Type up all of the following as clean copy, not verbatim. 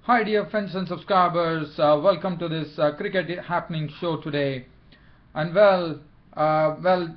Hi dear friends and subscribers, welcome to this cricket happening show today. And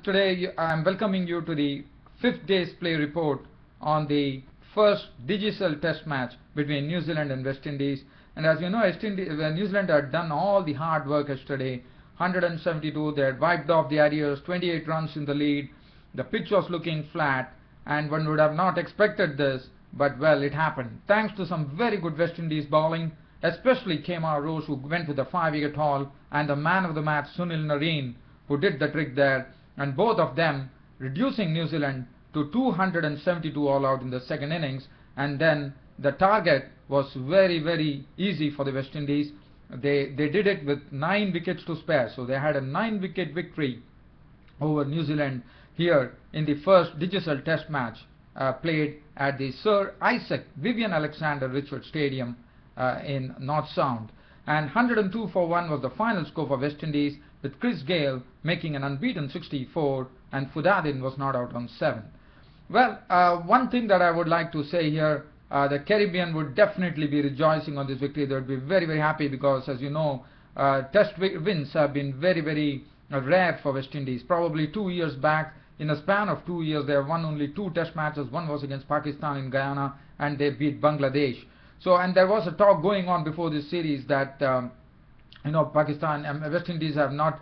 today I am welcoming you to the 5th day's play report on the first digital test match between New Zealand and West Indies. And as you know, New Zealand had done all the hard work yesterday. 172, they had wiped off the Arrears, 28 runs in the lead. The pitch was looking flat, and one would have not expected this, but well, it happened. Thanks to some very good West Indies bowling, especially Kemar Roach, who went with a 5-wicket haul, and the man of the match, Sunil Narine, who did the trick there, and both of them reducing New Zealand to 272 all out in the second innings. And then the target was very easy for the West Indies. They did it with 9 wickets to spare, so they had a 9-wicket victory over New Zealand here in the first digital test match played at the Sir Isaac Vivian Alexander Richard Stadium in North Sound. And 102 for 1 was the final score for West Indies, with Chris Gale making an unbeaten 64 and Fudadin was not out on 7. Well, one thing that I would like to say here, the Caribbean would definitely be rejoicing on this victory. They would be very happy because, as you know, test wins have been very rare for West Indies. Probably 2 years back, in a span of 2 years, they have won only 2 test matches. One was against Pakistan in Guyana, and they beat Bangladesh. So, and there was a talk going on before this series that Pakistan and West Indies have not,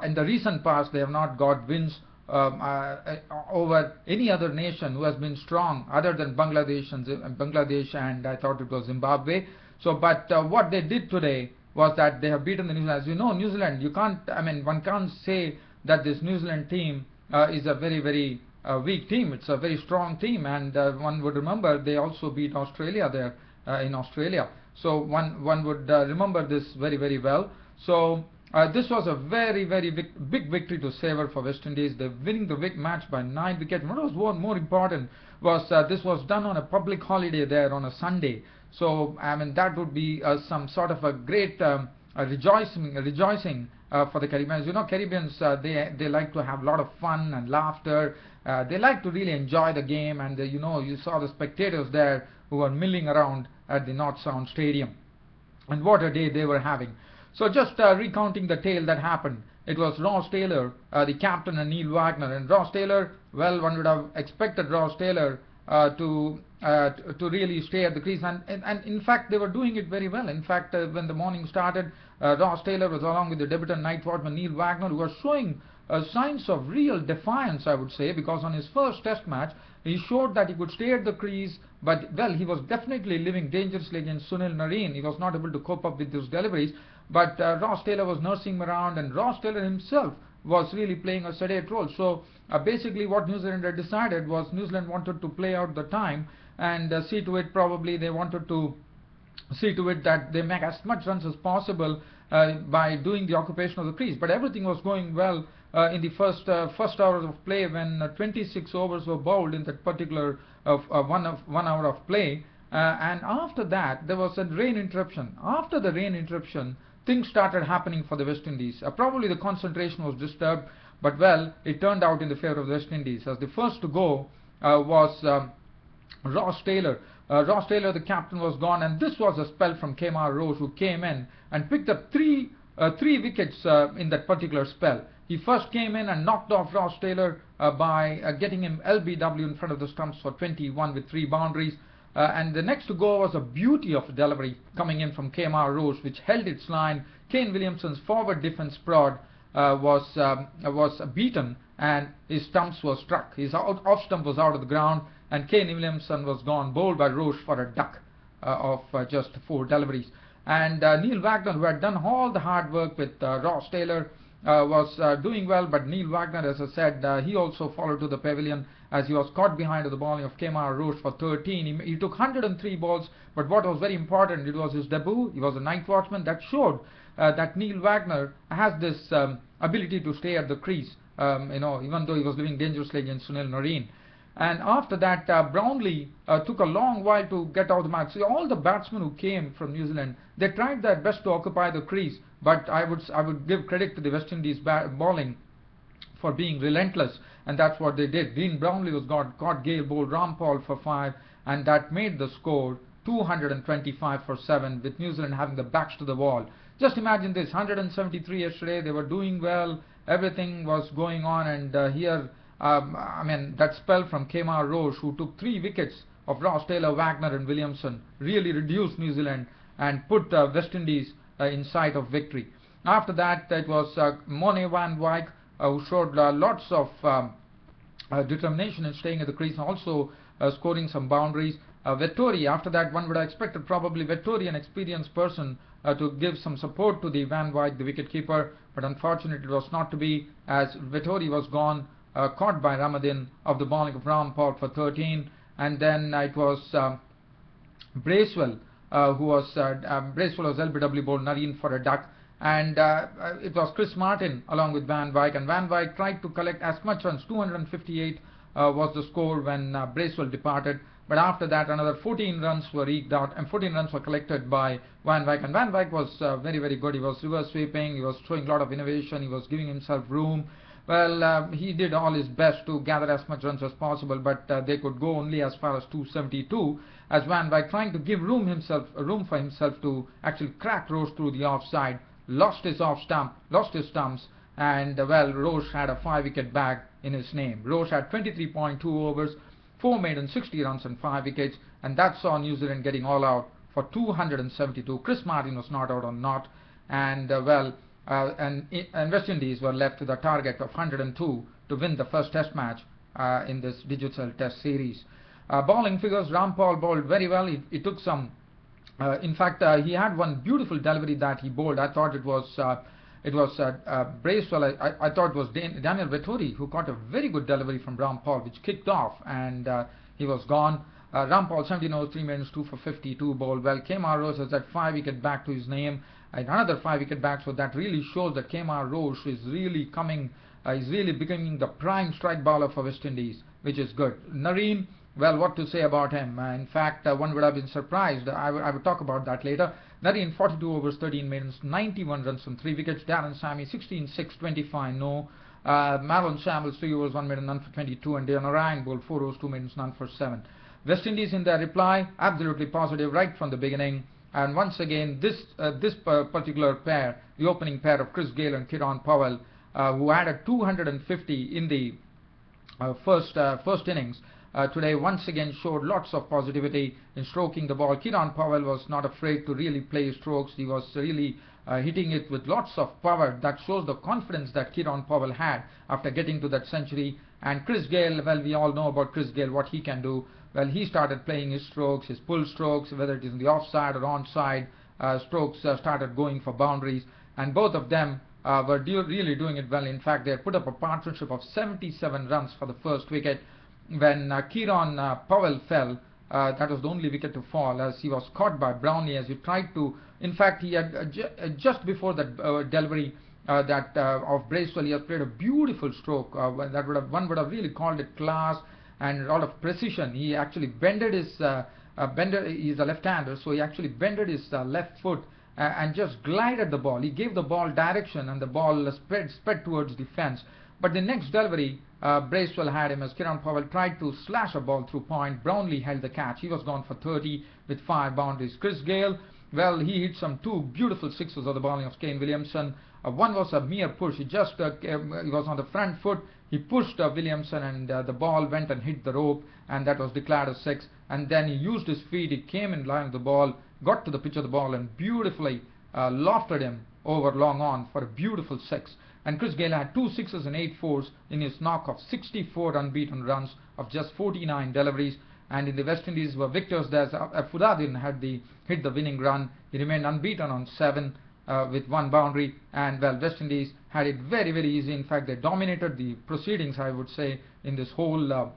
in the recent past, they have not got wins over any other nation who has been strong other than Bangladesh and I thought it was Zimbabwe. So, but what they did today was that they have beaten the New Zealand. As you know, New Zealand, one can't say that this New Zealand team is a very weak team. It's a very strong team, and one would remember they also beat Australia there in Australia. So one would remember this very well. So this was a very big victory to savor for West Indies. They're winning the match by 9 wickets. What was more important was this was done on a public holiday there on a Sunday. So that would be some sort of a great rejoicing for the Caribbeans. You know, Caribbeans, they like to have a lot of fun and laughter. They like to really enjoy the game, and you saw the spectators there who were milling around at the North Sound Stadium. And what a day they were having. So just recounting the tale that happened. It was Ross Taylor, the captain, and Neil Wagner. And Ross Taylor, well, one would have expected Ross Taylor to really stay at the crease, and in fact they were doing it very well. In fact, when the morning started, Ross Taylor was along with the debutant night watchman Neil Wagner, who was showing signs of real defiance, I would say, because on his first test match he showed that he could stay at the crease, but well, he was definitely living dangerously against Sunil Narine. He was not able to cope up with those deliveries, but Ross Taylor was nursing him around, and Ross Taylor himself was really playing a sedate role. So basically what New Zealand had decided was New Zealand wanted to play out the time and see to it, probably they wanted to see to it that they make as much runs as possible by doing the occupation of the crease. But everything was going well in the first hours of play, when 26 overs were bowled in that particular 1 hour of play, and after that there was a rain interruption. After the rain interruption, things started happening for the West Indies. Probably the concentration was disturbed, but well, it turned out in the favor of the West Indies, as the first to go was Ross Taylor. Ross Taylor, the captain, was gone, and this was a spell from Kemar Roach, who came in and picked up three wickets in that particular spell. He first came in and knocked off Ross Taylor by getting him LBW in front of the stumps for 21 with 3 boundaries. And the next to go was a beauty of delivery coming in from Kemar Roach, which held its line. Kane Williamson's forward defence prod was beaten, and his stumps were struck. His off stump was out of the ground, and Kane Williamson was gone, bowled by Roach for a duck of just 4 deliveries. And Neil Wagner, who had done all the hard work with Ross Taylor, was doing well, but Neil Wagner, as I said, he also followed to the pavilion as he was caught behind the bowling of Kemar Roach for 13. He took 103 balls, but what was very important, it was his debut. He was a night watchman. That showed that Neil Wagner has this ability to stay at the crease, even though he was living dangerously against Sunil Narine. And after that, Brownlee took a long while to get out of the match. So all the batsmen who came from New Zealand, they tried their best to occupy the crease, but I would give credit to the West Indies bowling for being relentless, and that's what they did. Dean Brownlee was caught. Gale bowled Rampal for 5, and that made the score 225 for 7, with New Zealand having the backs to the wall. Just imagine this, 173 yesterday, they were doing well, everything was going on, and here, I mean, that spell from Kemar Roche, who took 3 wickets of Ross Taylor, Wagner and Williamson, really reduced New Zealand and put West Indies in sight of victory. After that, it was Mone van Wyk who showed lots of determination in staying at the crease and also scoring some boundaries. Vettori, after that, one would have expected probably Vettori, an experienced person, to give some support to the Van Wyk, the wicketkeeper, but unfortunately it was not to be, as Vettori was gone, caught by Ramadhin of the bowling of Rampal for 13, and then it was Bracewell, Bracewell was LBW bowled Narine for a duck, and it was Chris Martin along with Van Wyk, and Van Wyk tried to collect as much runs. 258 was the score when Bracewell departed, but after that another 14 runs were eked out, and 14 runs were collected by Van Wyk, and Van Wyk was very, very good. He was reverse sweeping, he was showing a lot of innovation, he was giving himself room. Well, he did all his best to gather as much runs as possible, but they could go only as far as 272, as Van Wyk, trying to give room for himself to actually crack Roche through the offside, lost his stumps, and well, Roche had a 5-wicket bag in his name. Roche had 23.2 overs, 4 maiden, 60 runs and 5 wickets, and that saw New Zealand getting all out for 272. Chris Martin was not out on not, and and West Indies were left with a target of 102 to win the first Test match in this digital Test series. Bowling figures, Rampal bowled very well. He took some. In fact, he had one beautiful delivery that he bowled. I thought it was Bracewell. I thought it was Daniel Vettori who caught a very good delivery from Rampal, which kicked off, and he was gone. Rampal 17 overs, 3 maidens, 2 for 52, bowled well. Kemar Roche has that 5-wicket back to his name, and another 5-wicket back, so that really shows that Kemar Roche is really becoming the prime strike bowler for West Indies, which is good. Narine, well, what to say about him? In fact, one would have been surprised. I would talk about that later. Narine, 42 overs, 13 maidens, 91 runs from 3 wickets. Darren Sammy, 16, 6, 25, no. Marlon Shambles, 3 overs, 1 maiden, none for 22, and Narine bowled 4 overs, 2 maidens, none for 7. West Indies in their reply, absolutely positive right from the beginning. And once again, this particular pair, the opening pair of Chris Gayle and Kieron Powell, who added 250 in the first innings, today once again showed lots of positivity in stroking the ball. Kieron Powell was not afraid to really play his strokes. He was really hitting it with lots of power. That shows the confidence that Kieron Powell had after getting to that century. And Chris Gayle, well, we all know about Chris Gayle, what he can do. Well, he started playing his strokes, his pull strokes, whether it is in the offside or onside strokes, started going for boundaries, and both of them were really doing it well. In fact, they had put up a partnership of 77 runs for the first wicket. When Kieron Powell fell, that was the only wicket to fall, as he was caught by Brownlee as he tried to. In fact, he had just before that delivery of Bracewell, he has played a beautiful stroke. One would have really called it class and a lot of precision. He actually bended his he's a left-hander, so he actually bended his left foot and just glided the ball. He gave the ball direction, and the ball sped towards the fence. But the next delivery, Bracewell had him as Kieron Powell tried to slash a ball through point. Brownlee held the catch. He was gone for 30 with 5 boundaries. Chris Gayle, well, he hit some 2 beautiful sixes of the bowling of Kane Williamson. One was a mere push. He was on the front foot. He pushed Williamson, and the ball went and hit the rope, and that was declared a 6. And then he used his feet. He came in line with the ball, got to the pitch of the ball, and beautifully lofted him over long on for a beautiful 6. And Chris Gayle had 2 sixes and 8 fours in his knock of 64 unbeaten runs of just 49 deliveries. And in the West Indies were victors. There's Fudaddin had hit the winning run. He remained unbeaten on 7 with 1 boundary. And well, West Indies had it very, very easy. In fact, they dominated the proceedings, I would say, in this whole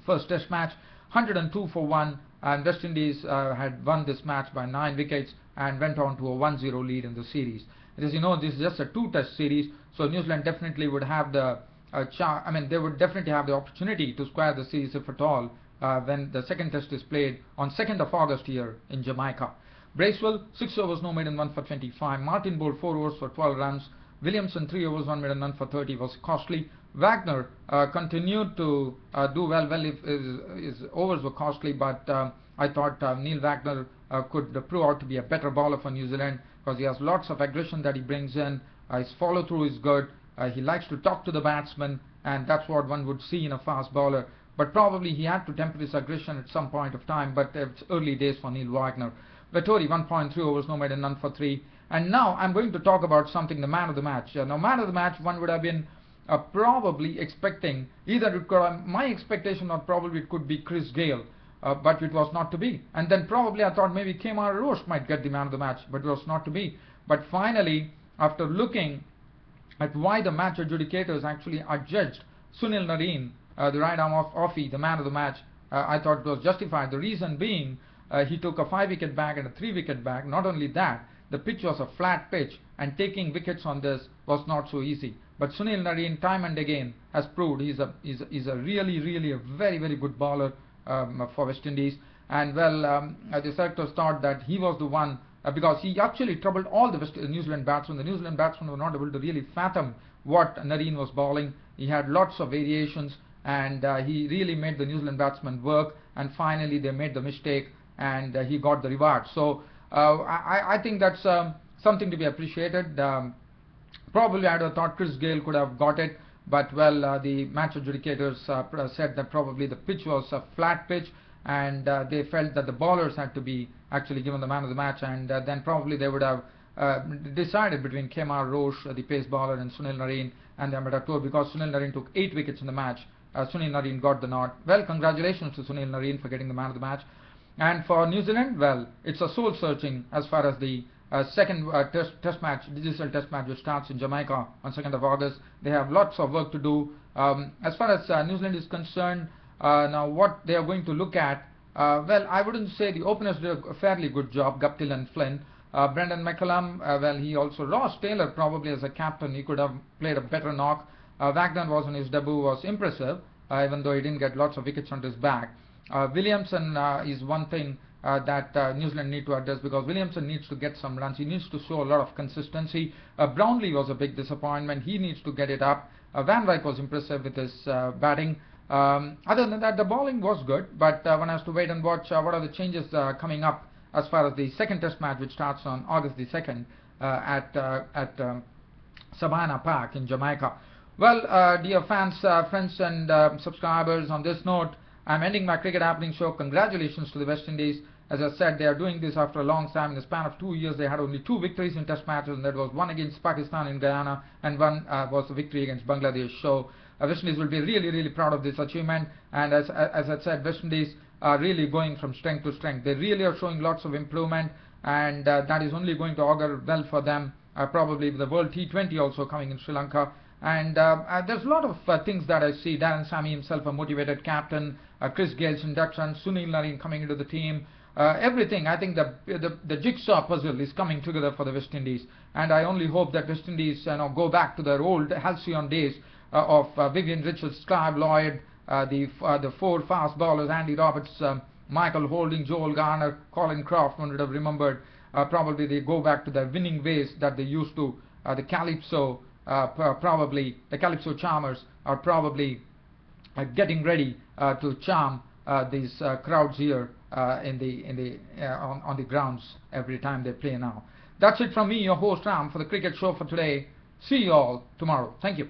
first Test match. 102 for 1, and West Indies had won this match by 9 wickets and went on to a 1-0 lead in the series. As you know, this is just a 2-test series, so New Zealand definitely would have they would definitely have the opportunity to square the series, if at all, when the second test is played on 2nd of August here in Jamaica. Bracewell, 6 overs, no maiden, 1 for 25. Martin bowled 4 overs for 12 runs. Williamson, 3 overs, 1 maiden, 1 for 30, was costly. Wagner continued to do well. His overs were costly, but I thought Neil Wagner could prove out to be a better bowler for New Zealand because he has lots of aggression that he brings in. His follow through is good. He likes to talk to the batsman, and that's what one would see in a fast bowler. But probably he had to temper his aggression at some point of time, but it's early days for Neil Wagner. Vettori, 1.3 overs, no maiden, none for 3. And now I'm going to talk about something, the man of the match. Now, man of the match, one would have been probably expecting, either it could, my expectation or probably it could be Chris Gayle, but it was not to be. And then probably I thought maybe Kemar Roach might get the man of the match, but it was not to be. But finally, after looking at why the match adjudicators actually adjudged Sunil Narine, the right arm of offie, the man of the match, I thought it was justified. The reason being, he took a 5-wicket bag and a 3-wicket bag. Not only that, the pitch was a flat pitch, and taking wickets on this was not so easy. But Sunil Narine, time and again, has proved he's a really a very good bowler for West Indies. And well, the selectors thought that he was the one because he actually troubled all the New Zealand batsmen. The New Zealand batsmen were not able to really fathom what Narine was bowling. He had lots of variations, and he really made the New Zealand batsmen work. And finally, they made the mistake, and he got the reward. So I think that's something to be appreciated. Probably I would have thought Chris Gayle could have got it, but well, the match adjudicators said that probably the pitch was a flat pitch, and they felt that the bowlers had to be actually given the man of the match, and then probably they would have decided between Kemar Roach, the pace bowler, and Sunil Narine, and they would have told, because Sunil Narine took 8 wickets in the match, Sunil Narine got the nod. Well, congratulations to Sunil Narine for getting the man of the match. And for New Zealand, well, it's a soul searching as far as the second test match, digital test match, which starts in Jamaica on 2nd of August. They have lots of work to do. As far as New Zealand is concerned, now what they are going to look at, well, I wouldn't say the openers did a fairly good job, Guptill and Flynn. Brendan McCullum, well, he also, Ross Taylor probably as a captain, he could have played a better knock. Wagner was on his debut, was impressive, even though he didn't get lots of wickets on his back. Williamson is one thing that New Zealand need to address, because Williamson needs to get some runs. He needs to show a lot of consistency. Brownlee was a big disappointment. He needs to get it up. Van Wyk was impressive with his batting. Other than that, the bowling was good, but one has to wait and watch what are the changes coming up as far as the second test match, which starts on August the 2nd at Savannah Park in Jamaica. Well, dear fans, friends and subscribers, on this note, I'm ending my Cricket Happening show. Congratulations to the West Indies. As I said, they are doing this after a long time. In the span of 2 years, they had only 2 victories in test matches, and that was one against Pakistan in Guyana, and one was a victory against Bangladesh. So West Indies will be really proud of this achievement. And as I said, West Indies are really going from strength to strength. They really are showing lots of improvement, and that is only going to augur well for them, probably with the World T20 also coming in Sri Lanka. And there's a lot of things that I see. Darren Sammy himself, a motivated captain, Chris Gayle's induction, Sunil Narine coming into the team, everything. I think the jigsaw puzzle is coming together for the West Indies, and I only hope that West Indies go back to their old halcyon days of Vivian Richards, Clive Lloyd, the 4 fast bowlers, Andy Roberts, Michael Holding, Joel Garner, Colin Croft. One would have remembered. Probably they go back to their winning ways that they used to. The Calypso. Probably the Calypso Charmers are probably getting ready to charm these crowds here on the grounds every time they play now. That's it from me, your host Ram, for the cricket show for today. See you all tomorrow. Thank you.